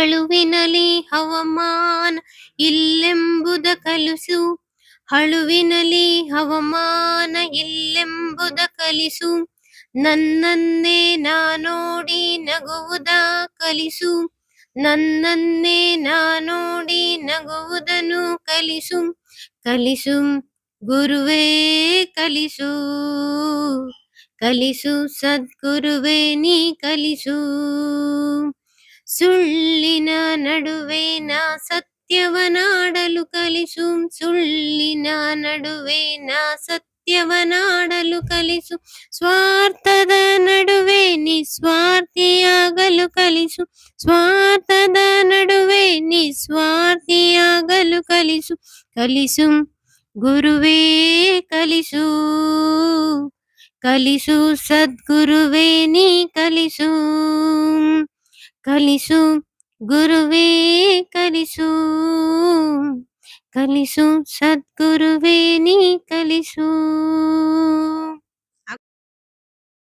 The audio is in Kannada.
ಹಳುವಿನಲಿ ಹವಾಮಾನ ಇಲ್ಲೆಂಬುದ ಕಲಿಸು. ಹಳುವಿನಲಿ ಹವಾಮಾನ ಇಲ್ಲೆಂಬುದ ಕಲಿಸು. ನನ್ನನ್ನೇ ನಾನೋಡಿ ನಗುವುದ ಕಲಿಸು. ನನ್ನನ್ನೇ ನಾನೋಡಿ ನಗುವುದನ್ನು ಕಲಿಸು. ಕಲಿಸು ಗುರುವೇ ಕಲಿಸು. ಕಲಿಸು ಸದ್ಗುರುವೇ ನೀ ಕಲಿಸು. ಸುಳ್ಳಿನ ನಡುವೆ ನಾ ಸತ್ಯವನಾಡಲು ಕಲಿಸು. ಸುಳ್ಳಿನ ನಡುವೆ ನಾ ಸತ್ಯವನಾಡಲು ಕಲಿಸು. ಸ್ವಾರ್ಥದ ನಡುವೆ ನಿಸ್ವಾರ್ಥಿಯಾಗಲು ಕಲಿಸು. ಸ್ವಾರ್ಥದ ನಡುವೆ ನಿಸ್ವಾರ್ಥಿಯಾಗಲು ಕಲಿಸು. ಕಲಿಸು ಗುರುವೇ ಕಲಿಸು. ಕಲಿಸು ಸದ್ಗುರುವೇ ನೀ ಕಲಿಸು. ಕಲಿಸು ಗುರುವೇ ಕಲಿಸು. ಕಲಿಸು ಸದ್ಗುರುವೇ ನೀ ಕಲಿಸು.